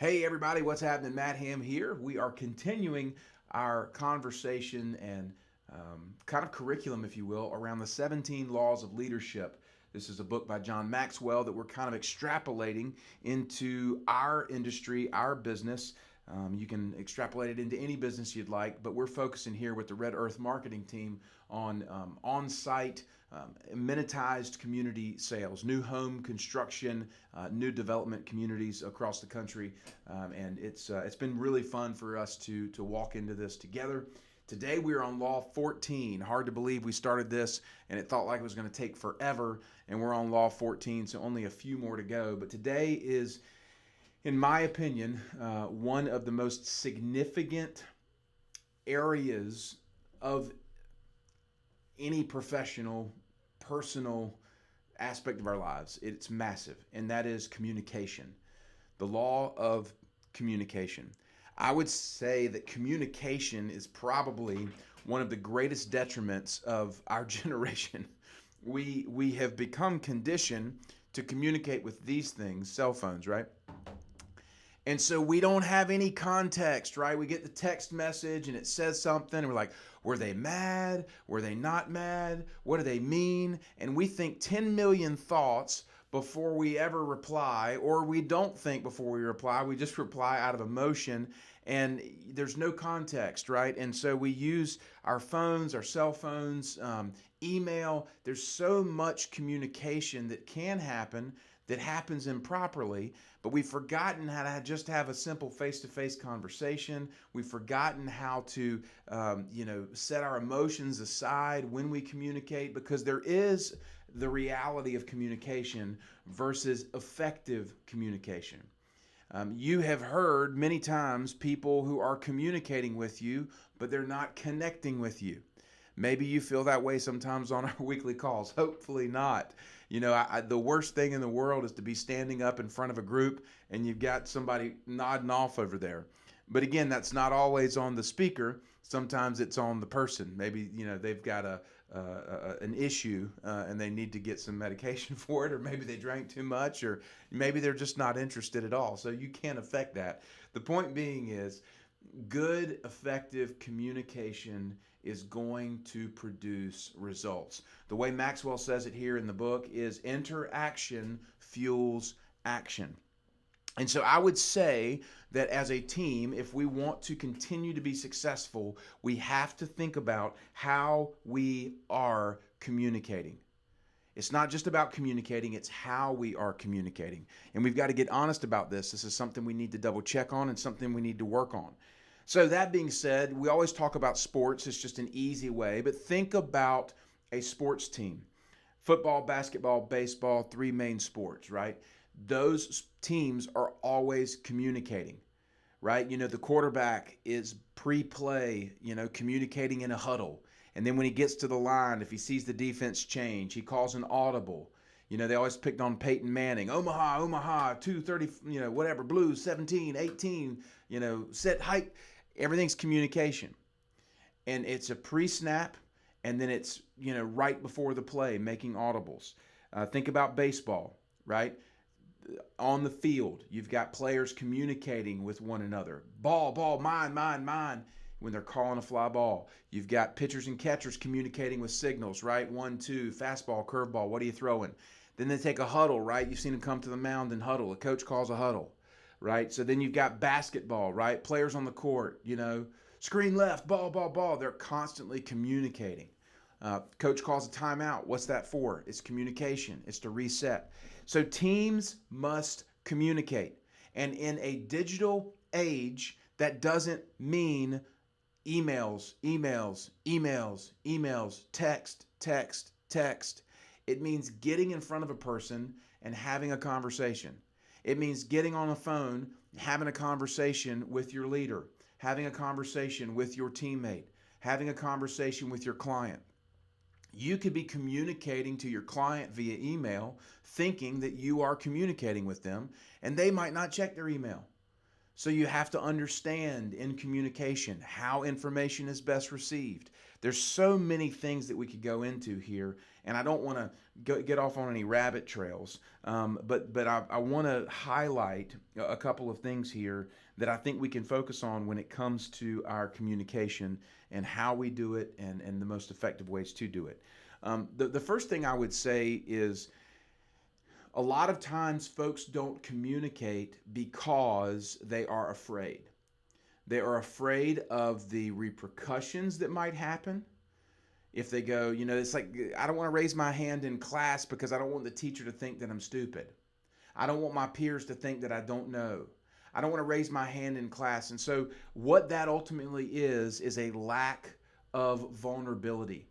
Hey everybody, what's happening? Matt Ham here. We are continuing our conversation and kind of curriculum, if you will, around the 17 laws of leadership. This is a book by John Maxwell that we're kind of extrapolating into our industry, our business. You can extrapolate it into any business you'd like, but we're focusing here with the Red Earth marketing team on on-site, amenitized community sales, new home construction, new development communities across the country, and it's been really fun for us to walk into this together. Today we are on Law 14. Hard to believe we started this and it felt like it was going to take forever, and we're on Law 14, so only a few more to go. But today is, in my opinion, one of the most significant areas of any professional, personal aspect of our lives. It's massive, and that is communication. The law of communication. I would say that communication is probably one of the greatest detriments of our generation. We have become conditioned to communicate with these things, cell phones, right? And so we don't have any context, right? We get the text message and it says something, and we're like, were they mad? Were they not mad? What do they mean? And we think 10 million thoughts before we ever reply, or we don't think before we reply. We just reply out of emotion, and there's no context, right? And so we use our phones, our cell phones, email. There's so much communication that can happen that happens improperly, but we've forgotten how to just have a simple face-to-face conversation. We've forgotten how to, set our emotions aside when we communicate, because there is the reality of communication versus effective communication. You have heard many times people who are communicating with you, but they're not connecting with you. Maybe you feel that way sometimes on our weekly calls. Hopefully not. The worst thing in the world is to be standing up in front of a group and you've got somebody nodding off over there. But again, that's not always on the speaker. Sometimes it's on the person. Maybe they've got an issue and they need to get some medication for it, or maybe they drank too much, or maybe they're just not interested at all. So you can't affect that. The point being is, good, effective communication is going to produce results. The way Maxwell says it here in the book is interaction fuels action. And so I would say that as a team, if we want to continue to be successful, we have to think about how we are communicating. It's not just about communicating, it's how we are communicating. And we've got to get honest about this. This is something we need to double check on and something we need to work on. So that being said, we always talk about sports. It's just an easy way, but think about a sports team. Football, basketball, baseball, three main sports, right? Those teams are always communicating, right? The quarterback is pre-play, communicating in a huddle. And then when he gets to the line, if he sees the defense change, he calls an audible. They always picked on Peyton Manning. Omaha, 230, whatever, Blues, 17, 18, set height. Everything's communication. And it's a pre-snap, and then it's, right before the play, making audibles. Think about baseball, right? On the field, you've got players communicating with one another. Ball, mine, when they're calling a fly ball. You've got pitchers and catchers communicating with signals, right? 1, 2, fastball, curveball, what are you throwing? Then they take a huddle, right? You've seen them come to the mound and huddle. A coach calls a huddle, right? So then you've got basketball, right? Players on the court, screen left, ball. They're constantly communicating. Coach calls a timeout. What's that for? It's communication. It's to reset. So teams must communicate. And in a digital age, that doesn't mean emails, text. It means getting in front of a person and having a conversation. It means getting on the phone, having a conversation with your leader, having a conversation with your teammate, having a conversation with your client. You could be communicating to your client via email, thinking that you are communicating with them, and they might not check their email. So you have to understand in communication how information is best received. There's so many things that we could go into here, and I don't want to get off on any rabbit trails. But I want to highlight a couple of things here that I think we can focus on when it comes to our communication and how we do it, and the most effective ways to do it. The first thing I would say is a lot of times folks don't communicate because they are afraid. They are afraid of the repercussions that might happen. If they go, it's like, I don't want to raise my hand in class because I don't want the teacher to think that I'm stupid. I don't want my peers to think that I don't know. I don't want to raise my hand in class. And so what that ultimately is a lack of vulnerability.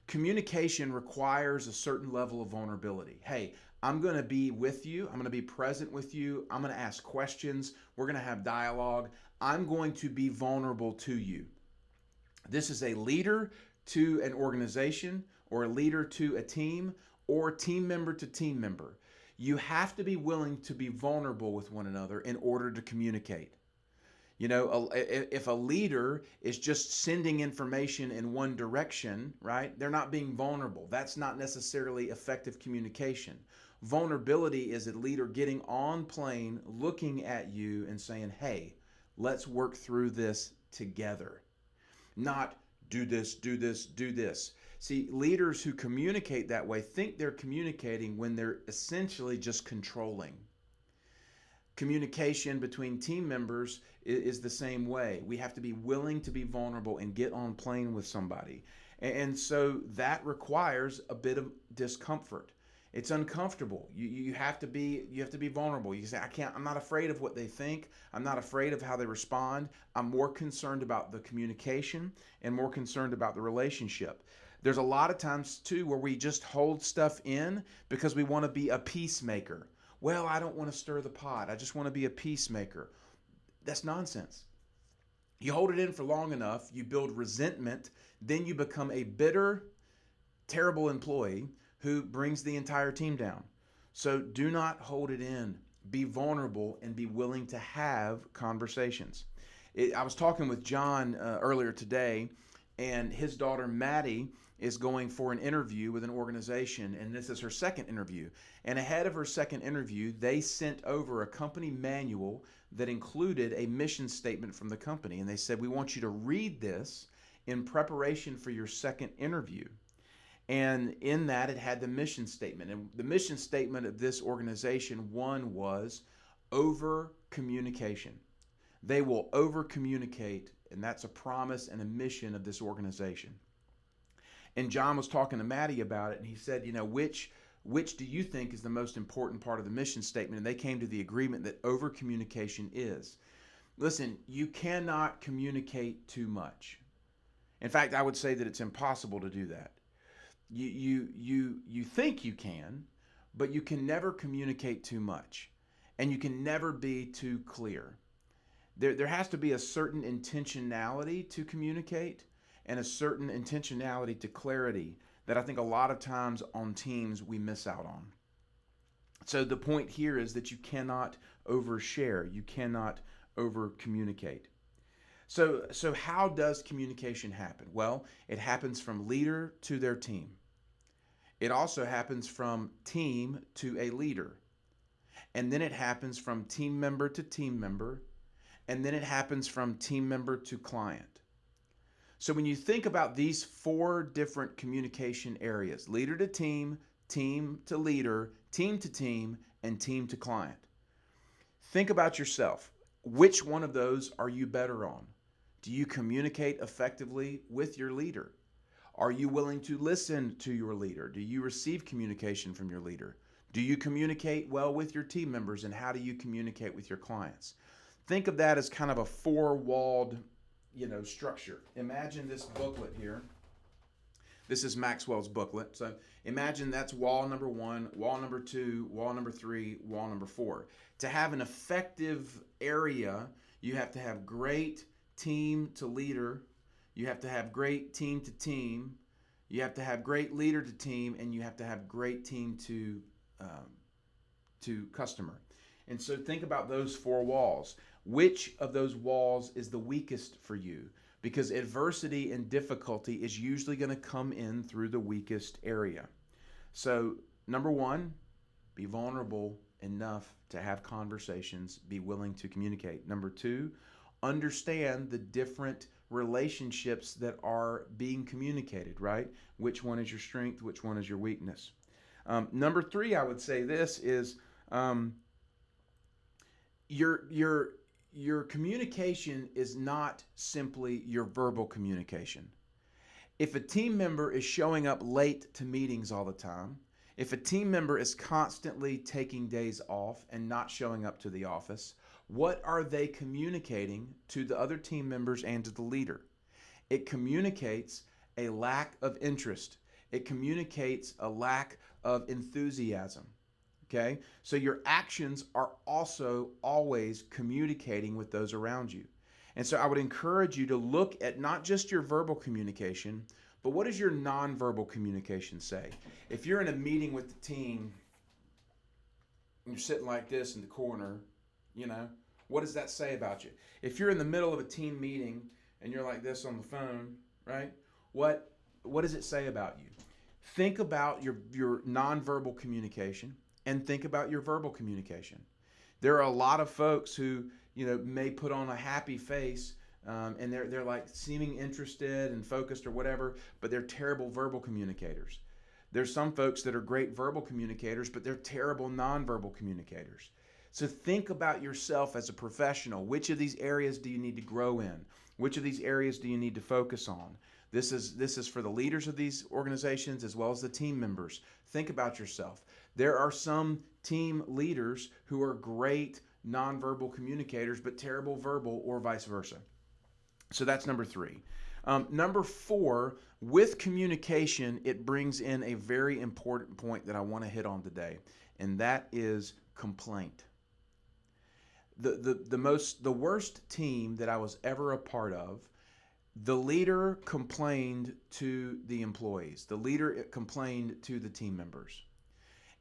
Communication requires a certain level of vulnerability. Hey, I'm going to be with you. I'm going to be present with you. I'm going to ask questions. We're going to have dialogue. I'm going to be vulnerable to you. This is a leader to an organization, or a leader to a team, or team member to team member. You have to be willing to be vulnerable with one another in order to communicate. If a leader is just sending information in one direction, right, they're not being vulnerable. That's not necessarily effective communication. Vulnerability is a leader getting on plane, looking at you and saying, hey, let's work through this together. Not do this, do this, do this. See, leaders who communicate that way think they're communicating when they're essentially just controlling. Communication between team members is the same way. We have to be willing to be vulnerable and get on plane with somebody. And so that requires a bit of discomfort. It's uncomfortable. You have to be vulnerable. You say, I'm not afraid of what they think. I'm not afraid of how they respond. I'm more concerned about the communication and more concerned about the relationship. There's a lot of times too where we just hold stuff in because we want to be a peacemaker. Well, I don't want to stir the pot. I just want to be a peacemaker. That's nonsense. You hold it in for long enough, you build resentment, then you become a bitter, terrible employee who brings the entire team down. So do not hold it in. Be vulnerable and be willing to have conversations. I was talking with John earlier today, and his daughter Maddie is going for an interview with an organization, and this is her second interview. And ahead of her second interview, they sent over a company manual that included a mission statement from the company. And they said, we want you to read this in preparation for your second interview. And in that, it had the mission statement. And the mission statement of this organization, one was over communication. They will over communicate, and that's a promise and a mission of this organization. And John was talking to Maddie about it, and he said, which do you think is the most important part of the mission statement? And they came to the agreement that over communication is. Listen, you cannot communicate too much. In fact, I would say that it's impossible to do that. You think you can, but you can never communicate too much, and you can never be too clear. There has to be a certain intentionality to communicate and a certain intentionality to clarity that I think a lot of times on teams we miss out on. So the point here is that you cannot overshare. You cannot over communicate. So how does communication happen? Well, it happens from leader to their team. It also happens from team to a leader. And then it happens from team member to team member. And then it happens from team member to client. So when you think about these four different communication areas, leader to team, team to leader, team to team, and team to client, think about yourself. Which one of those are you better on? Do you communicate effectively with your leader? Are you willing to listen to your leader? Do you receive communication from your leader? Do you communicate well with your team members, and how do you communicate with your clients? Think of that as kind of a four-walled, structure. Imagine this booklet here. This is Maxwell's booklet. So imagine that's wall number 1, wall number 2, wall number 3, wall number 4. To have an effective area, you have to have great team to leader. You have to have great team to team. You have to have great leader to team, and you have to have great team to customer. And so think about those four walls. Which of those walls is the weakest for you? because adversity and difficulty is usually going to come in through the weakest area. So, number one, be vulnerable enough to have conversations, be willing to communicate. Number two, understand the different relationships that are being communicated, right? Which one is your strength? Which one is your weakness? Number three, I would say this is your your communication is not simply your verbal communication. If a team member is showing up late to meetings all the time, if a team member is constantly taking days off and not showing up to the office, what are they communicating to the other team members and to the leader? It communicates a lack of interest. It communicates a lack of enthusiasm. Okay? So your actions are also always communicating with those around you. And so I would encourage you to look at not just your verbal communication, but what does your nonverbal communication say? If you're in a meeting with the team and you're sitting like this in the corner, what does that say about you? If you're in the middle of a team meeting and you're like this on the phone, right? What does it say about you? Think about your nonverbal communication and think about your verbal communication. There are a lot of folks who may put on a happy face and they're like seeming interested and focused or whatever, but they're terrible verbal communicators. There's some folks that are great verbal communicators, but they're terrible nonverbal communicators. So think about yourself as a professional. Which of these areas do you need to grow in? Which of these areas do you need to focus on? This is for the leaders of these organizations as well as the team members. Think about yourself. There are some team leaders who are great nonverbal communicators but terrible verbal, or vice versa. So that's number three. Number four, with communication, it brings in a very important point that I want to hit on today, and that is complaint. The worst team that I was ever a part of, the leader complained to the employees. The leader complained to the team members.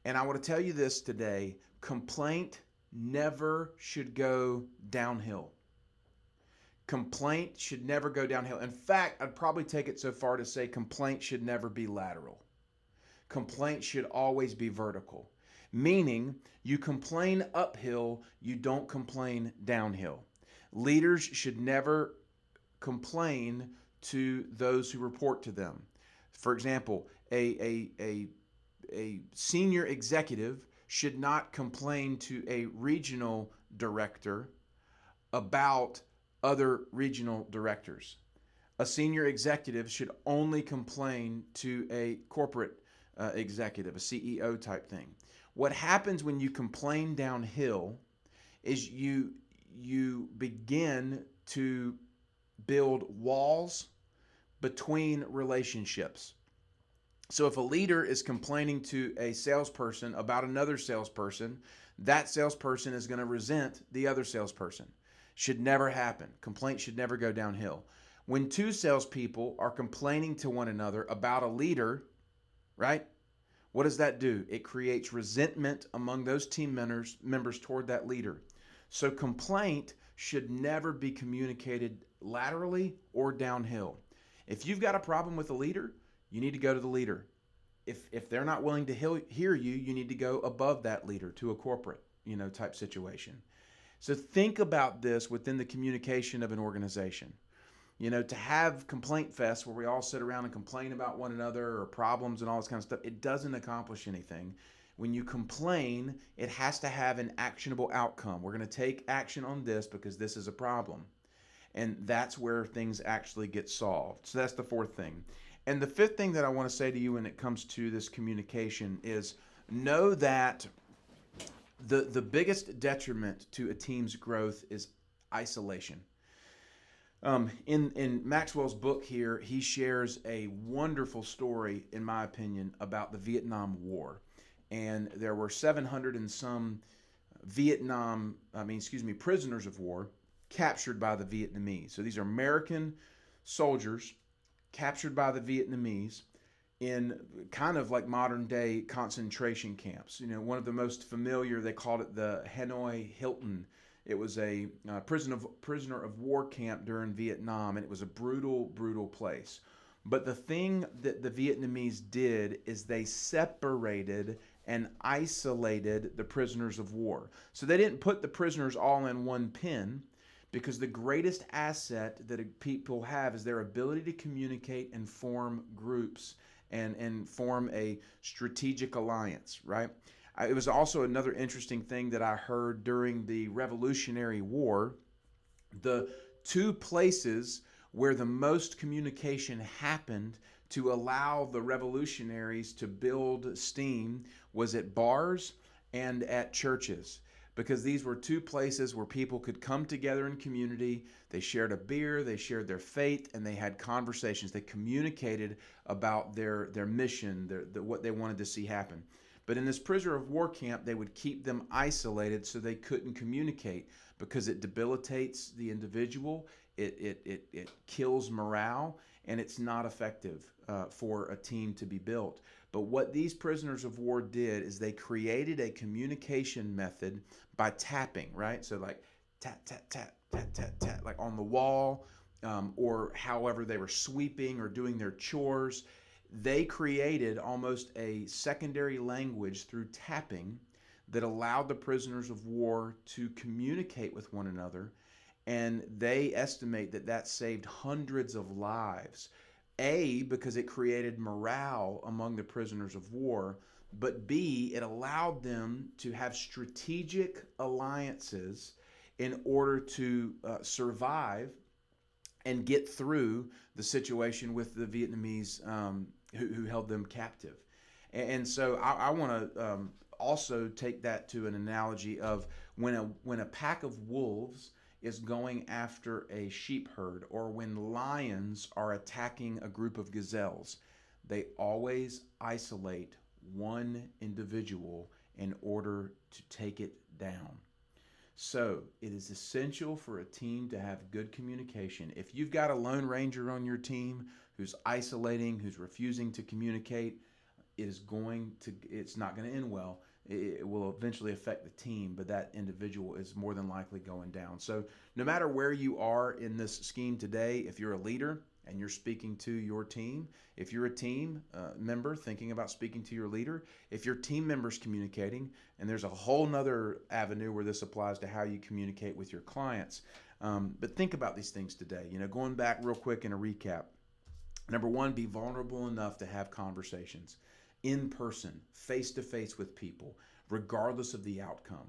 And I want to tell you this today, complaint never should go downhill. Complaint should never go downhill. In fact, I'd probably take it so far to say complaint should never be lateral. Complaint should always be vertical, meaning you complain uphill, you don't complain downhill. Leaders should never complain to those who report to them. For example, a senior executive should not complain to a regional director about other regional directors. A senior executive should only complain to a corporate executive, a CEO type thing. What happens when you complain downhill is you begin to build walls between relationships. So if a leader is complaining to a salesperson about another salesperson, that salesperson is going to resent the other salesperson. Should never happen. Complaint should never go downhill. When two salespeople are complaining to one another about a leader, right? What does that do? It creates resentment among those team members toward that leader. So complaint should never be communicated laterally or downhill. If you've got a problem with a leader, you need to go to the leader. If they're not willing to hear you, you need to go above that leader to a corporate, type situation. So think about this within the communication of an organization. To have complaint fest where we all sit around and complain about one another or problems and all this kind of stuff, it doesn't accomplish anything. When you complain, it has to have an actionable outcome. We're going to take action on this because this is a problem. And that's where things actually get solved. So that's the fourth thing. And the fifth thing that I want to say to you when it comes to this communication is know that the biggest detriment to a team's growth is isolation. In Maxwell's book here, he shares a wonderful story, in my opinion, about the Vietnam War. And there were 700 and some prisoners of war captured by the Vietnamese. So these are American soldiers captured by the Vietnamese, in kind of like modern day concentration camps. One of the most familiar, they called it the Hanoi Hilton. It was a prisoner of war camp during Vietnam, and it was a brutal, brutal place. But the thing that the Vietnamese did is they separated and isolated the prisoners of war. So they didn't put the prisoners all in one pen, because the greatest asset that people have is their ability to communicate and form groups and form a strategic alliance, right? It was also another interesting thing that I heard during the Revolutionary War. The two places where the most communication happened to allow the revolutionaries to build steam was at bars and at churches, because these were two places where people could come together in community. They shared a beer, they shared their faith, and they had conversations. They communicated about their mission, what they wanted to see happen. But in this prisoner of war camp, they would keep them isolated so they couldn't communicate, because it debilitates the individual, it kills morale, and it's not effective for a team to be built. But what these prisoners of war did is they created a communication method by tapping, right? So like tap, tap, tap, tap, tap, tap, like on the wall, or however they were sweeping or doing their chores. They created almost a secondary language through tapping that allowed the prisoners of war to communicate with one another. And they estimate that that saved hundreds of lives. A, because it created morale among the prisoners of war, but B, it allowed them to have strategic alliances in order to survive and get through the situation with the Vietnamese who held them captive. And so I want to also take that to an analogy of when a pack of wolves is going after a sheep herd, or when lions are attacking a group of gazelles. They always isolate one individual in order to take it down. So it is essential for a team to have good communication. If you've got a lone ranger on your team who's isolating, who's refusing to communicate, it's not going to end well. It will eventually affect the team, but that individual is more than likely going down. So no matter where you are in this scheme today, if you're a leader and you're speaking to your team, if you're a team member thinking about speaking to your leader, if your team member's communicating, and there's a whole nother avenue where this applies to how you communicate with your clients. But think about these things today. Going back real quick in a recap. Number one, be vulnerable enough to have conversations in person, face to face with people, regardless of the outcome.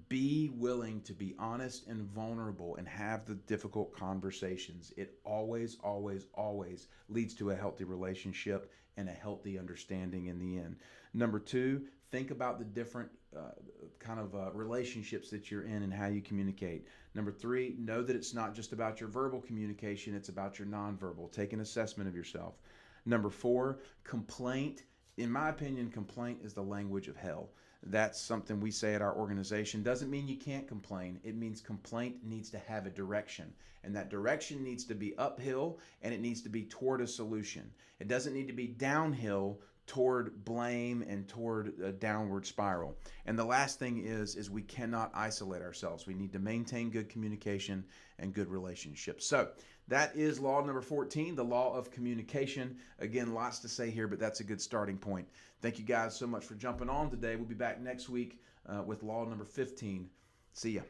Be willing to be honest and vulnerable and have the difficult conversations. It always, always, always leads to a healthy relationship and a healthy understanding in the end. Number two, think about the different relationships that you're in and how you communicate. Number three, know that it's not just about your verbal communication, it's about your nonverbal. Take an assessment of yourself. Number four, complaint. In my opinion, complaint is the language of hell. That's something we say at our organization. Doesn't mean you can't complain. It means complaint needs to have a direction. And that direction needs to be uphill, and it needs to be toward a solution. It doesn't need to be downhill toward blame and toward a downward spiral. And the last thing is we cannot isolate ourselves. We need to maintain good communication and good relationships. So that is law number 14, the law of communication. Again, lots to say here, but that's a good starting point. Thank you guys so much for jumping on today. We'll be back next week with law number 15. See ya.